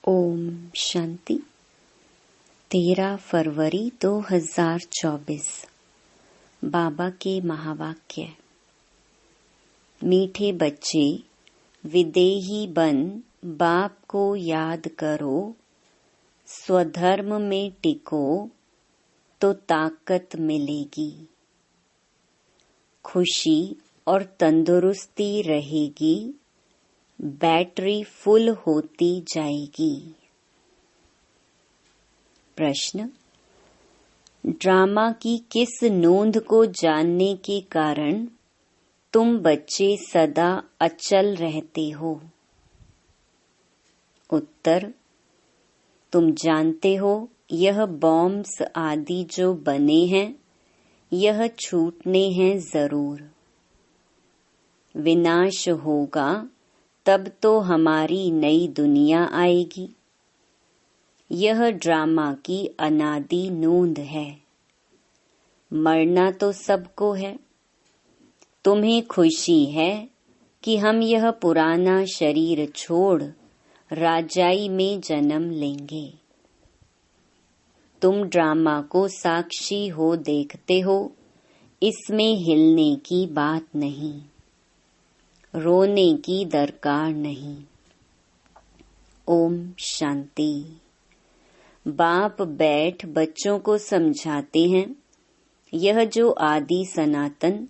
ओम शांति। 13 फरवरी 2024। बाबा के महावाक्य। मीठे बच्चे, विदेही बन बाप को याद करो, स्वधर्म में टिको तो ताकत मिलेगी, खुशी और तंदुरुस्ती रहेगी, बैटरी फुल होती जाएगी। प्रश्न: ड्रामा की किस नोंद को जानने के कारण तुम बच्चे सदा अचल रहते हो? उत्तर: तुम जानते हो यह बॉम्ब्स आदि जो बने हैं, यह छूटने हैं जरूर। विनाश होगा तब तो हमारी नई दुनिया आएगी। यह ड्रामा की अनादि नोंद है। मरना तो सबको है। तुम्हें खुशी है कि हम यह पुराना शरीर छोड़ राजाई में जन्म लेंगे। तुम ड्रामा को साक्षी हो देखते हो, इसमें हिलने की बात नहीं, रोने की दरकार नहीं। ओम शांति। बाप बैठ बच्चों को समझाते हैं, यह जो आदि सनातन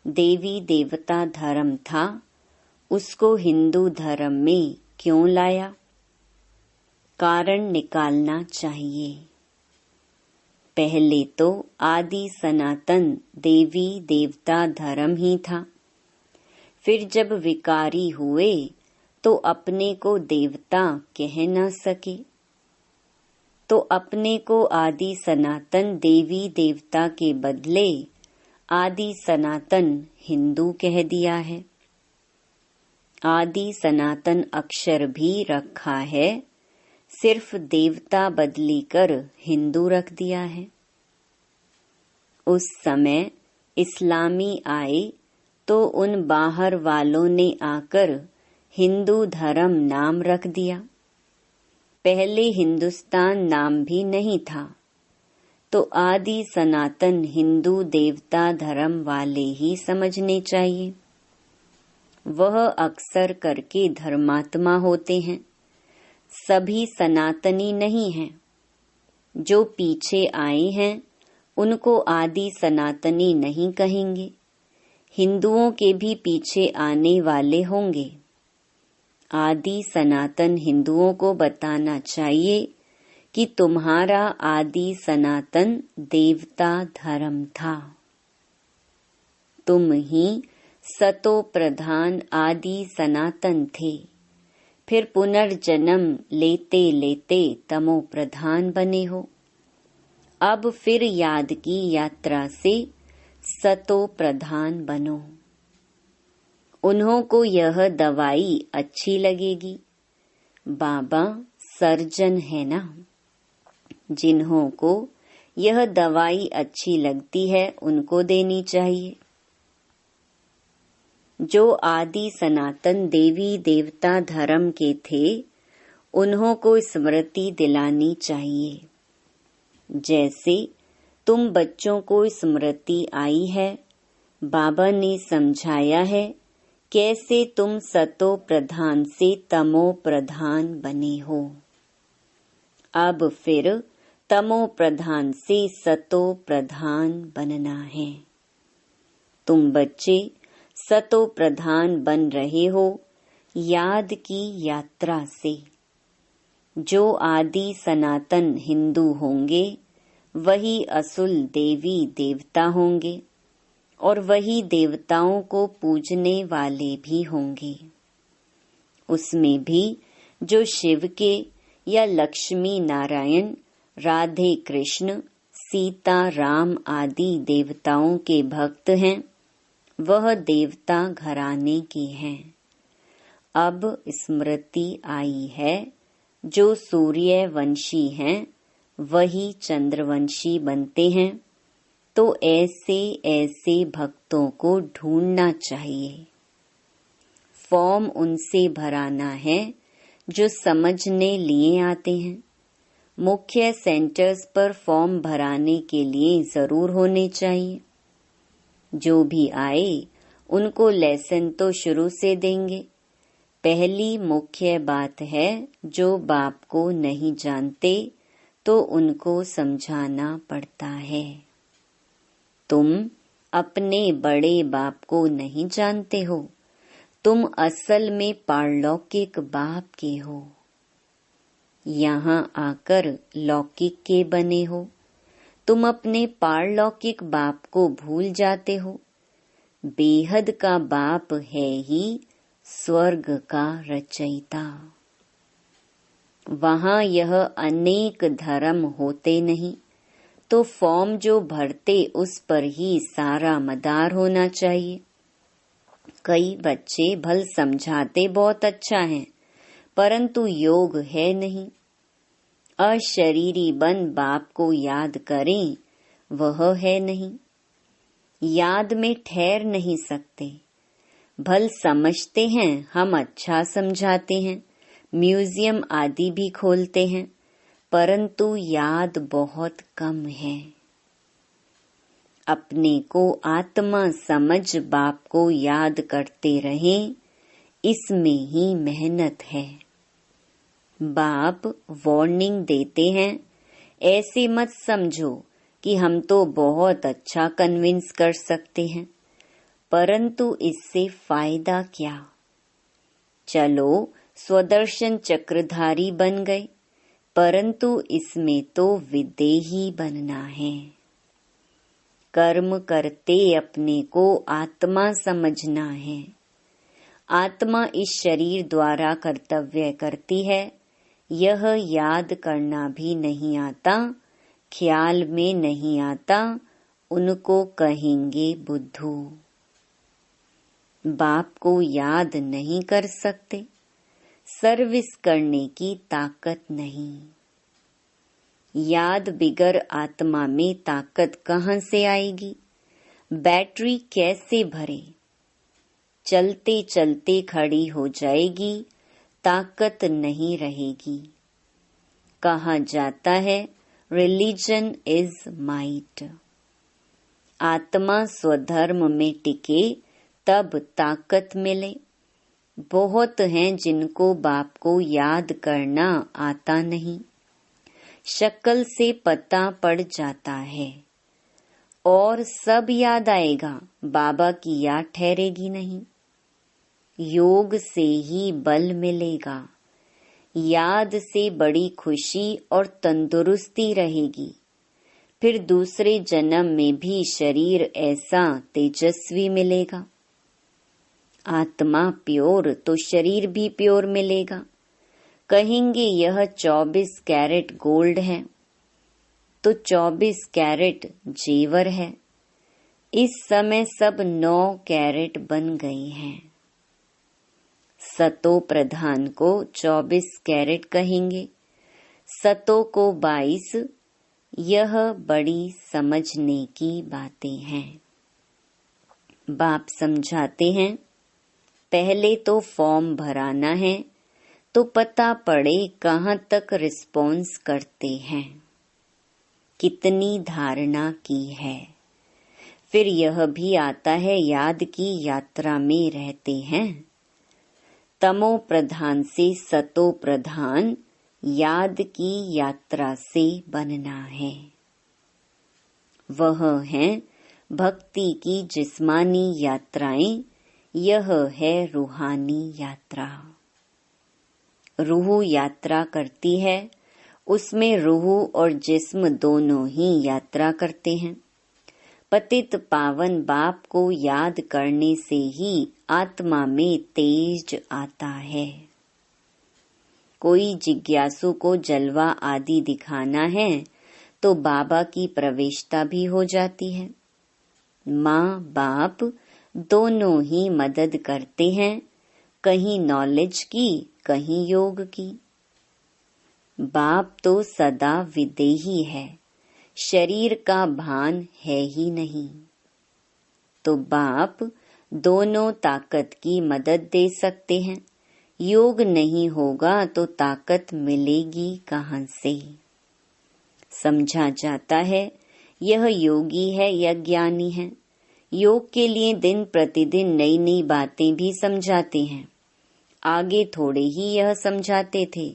देवी देवता धर्म था, उसको हिंदू धर्म में क्यों लाया? कारण निकालना चाहिए। पहले तो आदि सनातन देवी देवता धर्म ही था। फिर जब विकारी हुए तो अपने को देवता कह न सके, तो अपने को आदि सनातन देवी देवता के बदले आदि सनातन हिंदू कह दिया है। आदि सनातन अक्षर भी रखा है, सिर्फ देवता बदली कर हिंदू रख दिया है। उस समय इस्लामी आए तो उन बाहर वालों ने आकर हिंदू धर्म नाम रख दिया। पहले हिंदुस्तान नाम भी नहीं था, तो आदि सनातन हिंदू देवता धर्म वाले ही समझने चाहिए। वह अक्सर करके धर्मात्मा होते हैं, सभी सनातनी नहीं हैं। जो पीछे आए हैं उनको आदि सनातनी नहीं कहेंगे, हिंदुओं के भी पीछे आने वाले होंगे। आदि सनातन हिंदुओं को बताना चाहिए कि तुम्हारा आदि सनातन देवता धर्म था। तुम ही सतो प्रधान आदि सनातन थे, फिर पुनर्जन्म लेते लेते तमो प्रधान बने हो। अब फिर याद की यात्रा से सतो प्रधान बनो। उन्हों को यह दवाई अच्छी लगेगी। बाबा सर्जन है ना, जिन्हों को यह दवाई अच्छी लगती है उनको देनी चाहिए। जो आदि सनातन देवी देवता धर्म के थे, उन्हों को स्मृति दिलानी चाहिए। जैसे तुम बच्चों को स्मृति आई है, बाबा ने समझाया है कैसे तुम सतो प्रधान से तमो प्रधान बने हो। अब फिर तमो प्रधान से सतो प्रधान बनना है। तुम बच्चे सतो प्रधान बन रहे हो याद की यात्रा से। जो आदि सनातन हिंदू होंगे वही असुल देवी देवता होंगे, और वही देवताओं को पूजने वाले भी होंगे। उसमें भी जो शिव के या लक्ष्मी नारायण, राधे कृष्ण, सीता राम आदि देवताओं के भक्त हैं, वह देवता घराने के हैं। अब स्मृति आई है, जो सूर्यवंशी हैं वही चंद्रवंशी बनते हैं, तो ऐसे ऐसे भक्तों को ढूंढना चाहिए। फॉर्म उनसे भराना है जो समझने लिए आते हैं। मुख्य सेंटर्स पर फॉर्म भराने के लिए जरूर होने चाहिए। जो भी आए उनको लेसन तो शुरू से देंगे। पहली मुख्य बात है, जो बाप को नहीं जानते तो उनको समझाना पड़ता है। तुम अपने बड़े बाप को नहीं जानते हो, तुम असल में पारलौकिक बाप के हो। यहाँ आकर लौकिक के बने हो। तुम अपने पारलौकिक बाप को भूल जाते हो। बेहद का बाप है ही स्वर्ग का रचयिता। वहाँ यह अनेक धर्म होते नहीं, तो फॉर्म जो भरते उस पर ही सारा मदार होना चाहिए। कई बच्चे भल समझाते बहुत अच्छा है, परंतु योग है नहीं। अशरीरी बन बाप को याद करें, वह है नहीं। याद में ठहर नहीं सकते। भल समझते हैं, हम अच्छा समझाते हैं, म्यूजियम आदि भी खोलते हैं, परंतु याद बहुत कम है। अपने को आत्मा समझ बाप को याद करते रहें, इसमें ही मेहनत है। बाप वार्निंग देते हैं, ऐसे मत समझो कि हम तो बहुत अच्छा कन्विंस कर सकते हैं, परंतु इससे फायदा क्या। चलो स्वदर्शन चक्रधारी बन गए, परंतु इसमें तो विदेही बनना है। कर्म करते अपने को आत्मा समझना है। आत्मा इस शरीर द्वारा कर्तव्य करती है, यह याद करना भी नहीं आता, ख्याल में नहीं आता, उनको कहेंगे बुद्धू। बाप को याद नहीं कर सकते, सर्विस करने की ताकत नहीं। याद बिगर आत्मा में ताकत कहाँ से आएगी? बैटरी कैसे भरे? चलते चलते खड़ी हो जाएगी, ताकत नहीं रहेगी। कहा जाता है, रिलीजन इज माइट। आत्मा स्वधर्म में टिके तब ताकत मिले। बहुत हैं जिनको बाप को याद करना आता नहीं। शक्ल से पता पड़ जाता है, और सब याद आएगा, बाबा की याद ठहरेगी नहीं। योग से ही बल मिलेगा। याद से बड़ी खुशी और तंदुरुस्ती रहेगी। फिर दूसरे जन्म में भी शरीर ऐसा तेजस्वी मिलेगा। आत्मा प्योर तो शरीर भी प्योर मिलेगा। कहेंगे यह 24 कैरेट गोल्ड है, तो 24 कैरेट जेवर है। इस समय सब 9 कैरेट बन गए हैं। सतो प्रधान को 24 कैरेट कहेंगे, सतो को 22। यह बड़ी समझने की बातें हैं। बाप समझाते हैं, पहले तो फॉर्म भराना है, तो पता पड़े कहाँ तक रिस्पॉन्स करते हैं, कितनी धारणा की है। फिर यह भी आता है, याद की यात्रा में रहते हैं। तमो प्रधान से सतो प्रधान, याद की यात्रा से बनना है। वह है भक्ति की जिस्मानी यात्राएं, यह है रूहानी यात्रा। रूह यात्रा करती है, उसमें रूह और जिस्म दोनों ही यात्रा करते हैं। पतित पावन बाप को याद करने से ही आत्मा में तेज आता है। कोई जिज्ञासु को जलवा आदि दिखाना है, तो बाबा की प्रवेशता भी हो जाती है। माँ बाप दोनों ही मदद करते हैं, कहीं नॉलेज की, कहीं योग की। बाप तो सदा विदेही है, शरीर का भान है ही नहीं। तो बाप दोनों ताकत की मदद दे सकते हैं, योग नहीं होगा तो ताकत मिलेगी कहाँ से। समझा जाता है यह योगी है या ज्ञानी है। योग के लिए दिन प्रतिदिन नई नई बातें भी समझाते हैं। आगे थोड़े ही यह समझाते थे,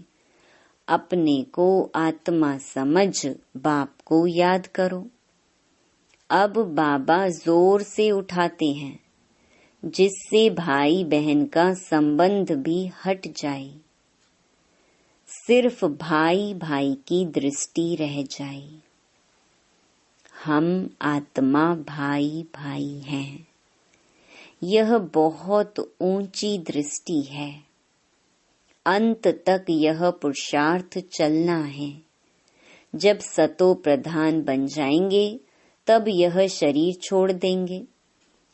अपने को आत्मा समझ बाप को याद करो। अब बाबा जोर से उठाते हैं, जिससे भाई बहन का संबंध भी हट जाए, सिर्फ भाई भाई की दृष्टि रह जाए। हम आत्मा भाई भाई हैं। यह बहुत ऊंची दृष्टि है। अंत तक यह पुरुषार्थ चलना है। जब सतो प्रधान बन जाएंगे तब यह शरीर छोड़ देंगे।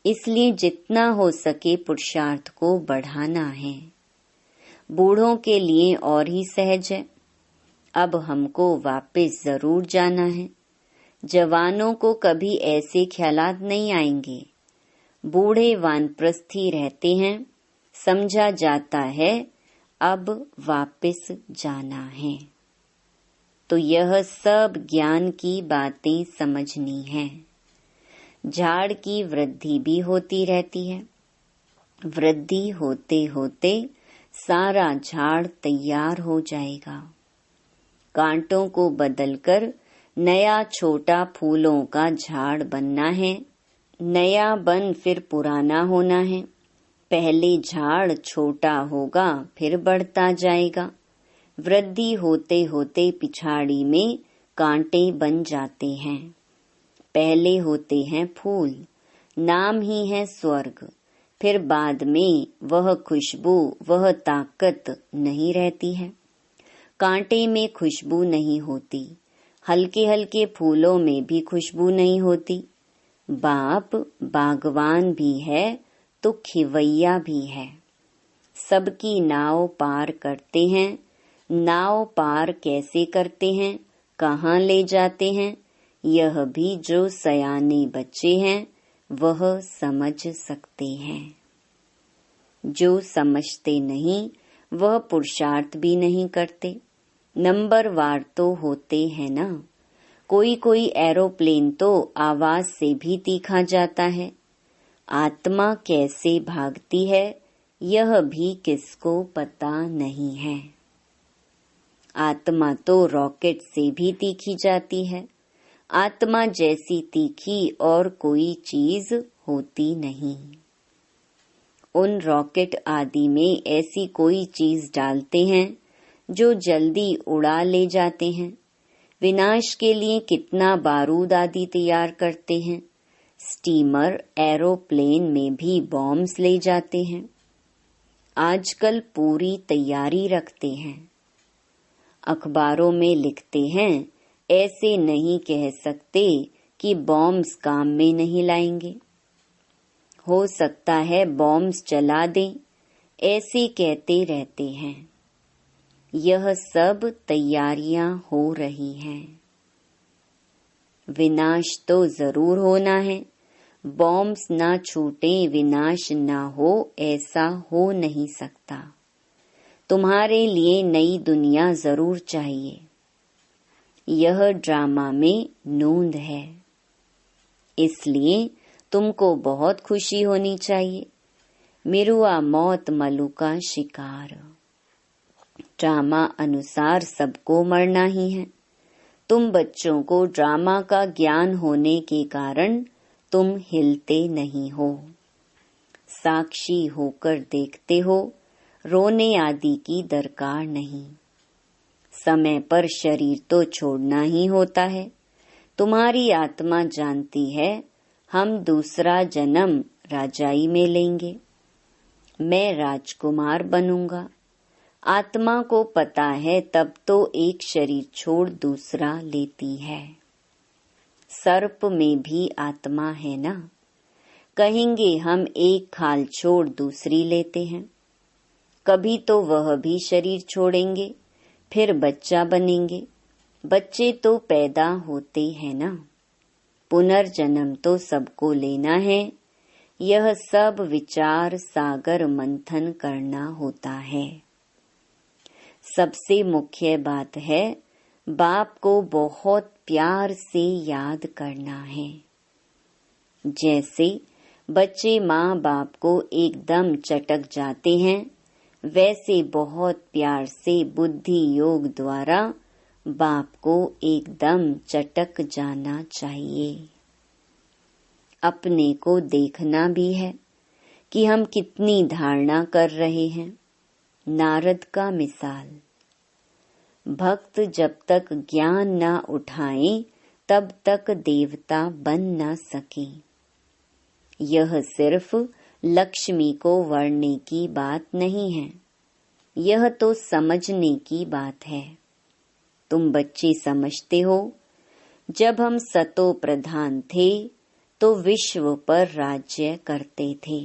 इसलिए जितना हो सके पुरुषार्थ को बढ़ाना है। बूढ़ों के लिए और ही सहज है। अब हमको वापस जरूर जाना है। जवानों को कभी ऐसे ख्यालात नहीं आएंगे। बूढ़े वानप्रस्थी रहते हैं। समझा जाता है अब वापस जाना है। तो यह सब ज्ञान की बातें समझनी है। झाड़ की वृद्धि भी होती रहती है। वृद्धि होते होते सारा झाड़ तैयार हो जाएगा। कांटों को बदलकर नया छोटा फूलों का झाड़ बनना है। नया बन फिर पुराना होना है। पहले झाड़ छोटा होगा फिर बढ़ता जाएगा। वृद्धि होते होते पिछाड़ी में कांटे बन जाते हैं। पहले होते हैं फूल, नाम ही है स्वर्ग। फिर बाद में वह खुशबू, वह ताकत नहीं रहती है। कांटे में खुशबू नहीं होती। हल्के हल्के फूलों में भी खुशबू नहीं होती। बाप बागवान भी है तो खिवैया भी है। सबकी नाव पार करते हैं। नाव पार कैसे करते हैं, कहाँ ले जाते हैं, यह भी जो सयाने बच्चे हैं वह समझ सकते हैं। जो समझते नहीं वह पुरुषार्थ भी नहीं करते। नंबरवार तो होते हैं ना। कोई कोई एरोप्लेन तो आवाज से भी तीखा जाता है। आत्मा कैसे भागती है यह भी किसको पता नहीं है। आत्मा तो रॉकेट से भी तीखी जाती है। आत्मा जैसी तीखी और कोई चीज होती नहीं। उन रॉकेट आदि में ऐसी कोई चीज डालते हैं जो जल्दी उड़ा ले जाते हैं। विनाश के लिए कितना बारूद आदि तैयार करते हैं। स्टीमर, एरोप्लेन में भी बॉम्ब्स ले जाते हैं। आजकल पूरी तैयारी रखते हैं। अखबारों में लिखते हैं, ऐसे नहीं कह सकते कि बॉम्ब्स काम में नहीं लाएंगे। हो सकता है बॉम्ब्स चला दें, ऐसे कहते रहते हैं। यह सब तैयारियां हो रही हैं। विनाश तो जरूर होना है। बॉम्ब्स ना छूटे, विनाश ना हो, ऐसा हो नहीं सकता। तुम्हारे लिए नई दुनिया जरूर चाहिए। यह ड्रामा में नोंद है। इसलिए तुमको बहुत खुशी होनी चाहिए। मिरुआ मौत मलू का शिकार। ड्रामा अनुसार सबको मरना ही है। तुम बच्चों को ड्रामा का ज्ञान होने के कारण तुम हिलते नहीं हो। साक्षी होकर देखते हो। रोने आदि की दरकार नहीं। समय पर शरीर तो छोड़ना ही होता है। तुम्हारी आत्मा जानती है हम दूसरा जन्म राजाई में लेंगे। मैं राजकुमार बनूंगा। आत्मा को पता है तब तो एक शरीर छोड़ दूसरा लेती है। सर्प में भी आत्मा है ना। कहेंगे हम एक खाल छोड़ दूसरी लेते हैं। कभी तो वह भी शरीर छोड़ेंगे, फिर बच्चा बनेंगे। बच्चे तो पैदा होते हैं ना। पुनर्जन्म तो सबको लेना है। यह सब विचार सागर मंथन करना होता है। सबसे मुख्य बात है बाप को बहुत प्यार से याद करना है। जैसे बच्चे माँ बाप को एकदम चटक जाते हैं, वैसे बहुत प्यार से बुद्धि योग द्वारा बाप को एकदम चटक जाना चाहिए। अपने को देखना भी है कि हम कितनी धारणा कर रहे हैं। नारद का मिसाल, भक्त जब तक ज्ञान न उठाए तब तक देवता बन न सके। यह सिर्फ लक्ष्मी को वर्णने की बात नहीं है, यह तो समझने की बात है। तुम बच्चे समझते हो, जब हम सतो प्रधान थे तो विश्व पर राज्य करते थे।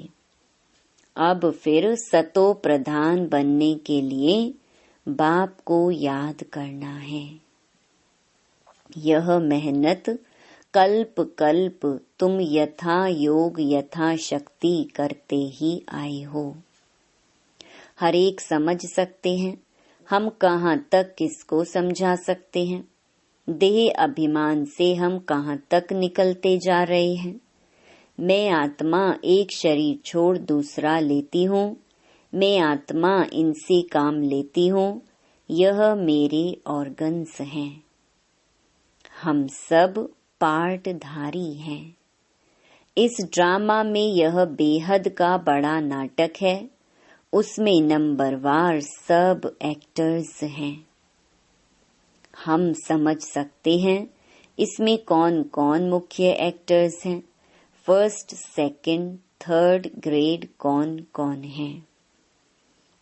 अब फिर सतो प्रधान बनने के लिए बाप को याद करना है। यह मेहनत कल्प कल्प तुम यथा योग यथा शक्ति करते ही आए हो। हर एक समझ सकते हैं, हम कहाँ तक किसको समझा सकते हैं। देह अभिमान से हम कहाँ तक निकलते जा रहे हैं। मैं आत्मा एक शरीर छोड़ दूसरा लेती हूँ, मैं आत्मा इनसे काम लेती हूँ, यह मेरे ऑर्गन्स हैं। हम सब पार्टधारी हैं। इस ड्रामा में यह बेहद का बड़ा नाटक है, उसमें नंबरवार सब एक्टर्स हैं। हम समझ सकते हैं इसमें कौन कौन मुख्य एक्टर्स हैं, फर्स्ट सेकंड थर्ड ग्रेड कौन कौन है।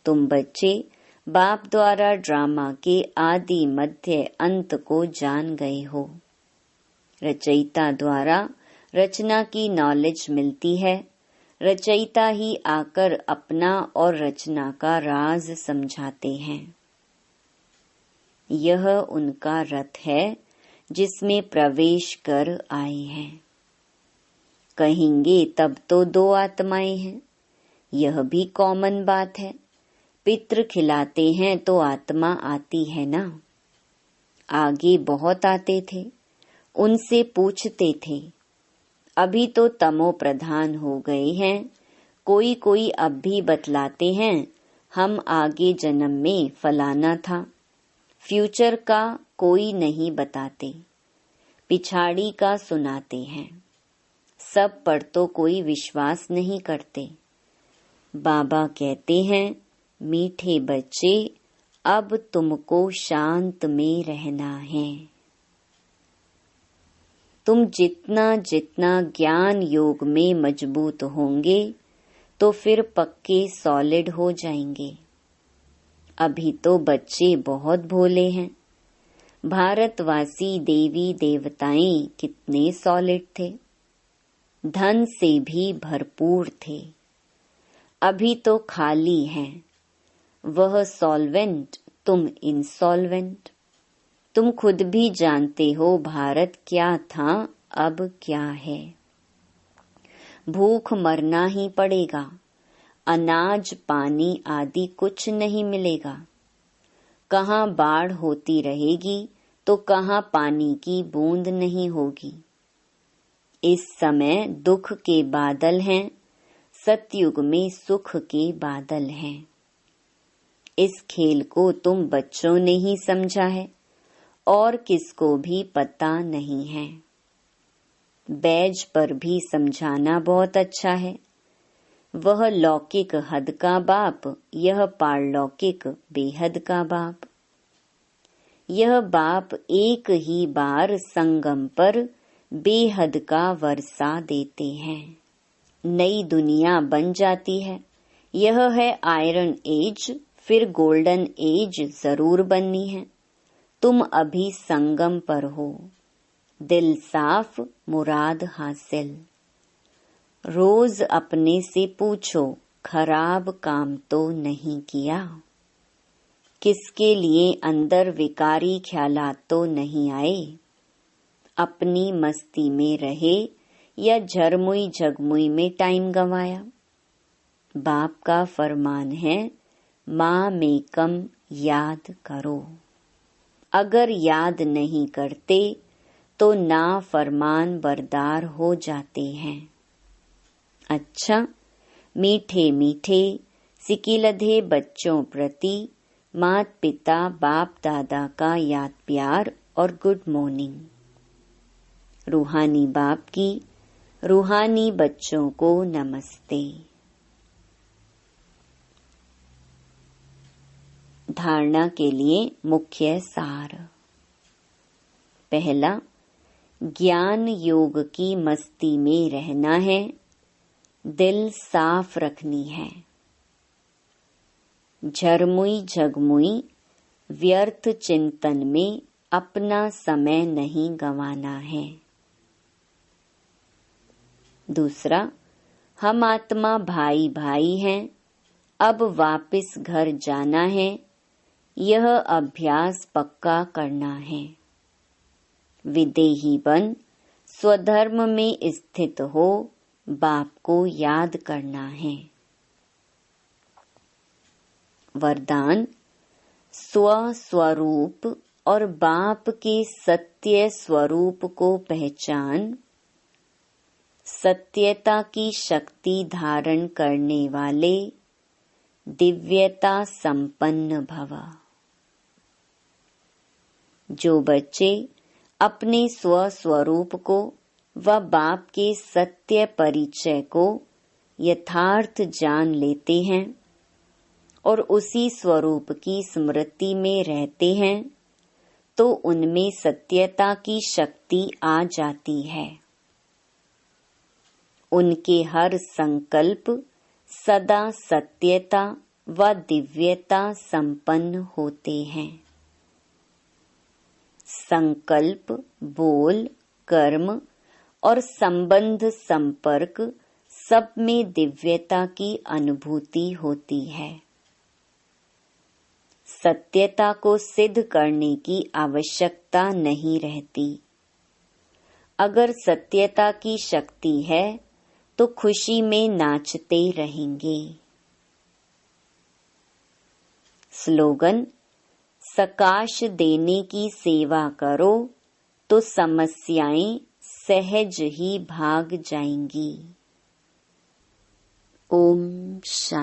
तुम बच्चे बाप द्वारा ड्रामा के आदि मध्य अंत को जान गए हो। रचयिता द्वारा रचना की नॉलेज मिलती है। रचयिता ही आकर अपना और रचना का राज समझाते हैं। यह उनका रथ है जिसमें प्रवेश कर आए हैं। कहेंगे तब तो दो आत्माएं हैं, यह भी कॉमन बात है। पितृ खिलाते हैं तो आत्मा आती है ना। आगे बहुत आते थे, उनसे पूछते थे। अभी तो तमो प्रधान हो गए हैं, कोई कोई अब भी बतलाते हैं हम आगे जन्म में फलाना था। फ्यूचर का कोई नहीं बताते, पिछाड़ी का सुनाते हैं। सब पर तो कोई विश्वास नहीं करते। बाबा कहते हैं, मीठे बच्चे अब तुमको शांत में रहना है। तुम जितना जितना ज्ञान योग में मजबूत होंगे तो फिर पक्के सॉलिड हो जाएंगे। अभी तो बच्चे बहुत भोले हैं। भारतवासी देवी देवताएं कितने सॉलिड थे, धन से भी भरपूर थे। अभी तो खाली हैं। वह सॉल्वेंट, तुम इंसॉल्वेंट। तुम खुद भी जानते हो भारत क्या था, अब क्या है। भूख मरना ही पड़ेगा, अनाज पानी आदि कुछ नहीं मिलेगा। कहाँ बाढ़ होती रहेगी तो कहाँ पानी की बूंद नहीं होगी। इस समय दुख के बादल हैं, सतयुग में सुख के बादल हैं। इस खेल को तुम बच्चों ने ही समझा है और किसको भी पता नहीं है। बैज पर भी समझाना बहुत अच्छा है। वह लौकिक हद का बाप, यह पारलौकिक बेहद का बाप। यह बाप एक ही बार संगम पर बेहद का वर्षा देते हैं। नई दुनिया बन जाती है। यह है आयरन एज, फिर गोल्डन एज जरूर बननी है। तुम अभी संगम पर हो। दिल साफ, मुराद हासिल। रोज अपने से पूछो, खराब काम तो नहीं किया। किसके लिए अंदर विकारी ख्यालात तो नहीं आए। अपनी मस्ती में रहे या झरमुई झगमुई में टाइम गंवाया। बाप का फरमान है, माँ मेकम याद करो। अगर याद नहीं करते तो ना फरमान बरदार हो जाते हैं। अच्छा, मीठे मीठे सिकिलधे बच्चों प्रति मात पिता बाप दादा का याद प्यार और गुड मॉर्निंग। रूहानी बाप की रूहानी बच्चों को नमस्ते। धारणा के लिए मुख्य सार। पहला, ज्ञान योग की मस्ती में रहना है, दिल साफ रखनी है। झरमुई झगमुई व्यर्थ चिंतन में अपना समय नहीं गंवाना है। दूसरा, हम आत्मा भाई भाई हैं, अब वापस घर जाना है, यह अभ्यास पक्का करना है। विदेही बन स्वधर्म में स्थित हो, बाप को याद करना है। वरदान, स्वस्वरूप और बाप के सत्य स्वरूप को पहचान, सत्यता की शक्ति धारण करने वाले दिव्यता संपन्न भव। जो बच्चे अपने स्वस्वरूप को व बाप के सत्य परिचय को यथार्थ जान लेते हैं और उसी स्वरूप की स्मृति में रहते हैं, तो उनमें सत्यता की शक्ति आ जाती है। उनके हर संकल्प सदा सत्यता व दिव्यता संपन्न होते हैं। संकल्प, बोल, कर्म और संबंध संपर्क सब में दिव्यता की अनुभूति होती है। सत्यता को सिद्ध करने की आवश्यकता नहीं रहती। अगर सत्यता की शक्ति है तो खुशी में नाचते रहेंगे। स्लोगन, सकाश देने की सेवा करो तो समस्याएं सहज ही भाग जाएंगी। ओम शांति।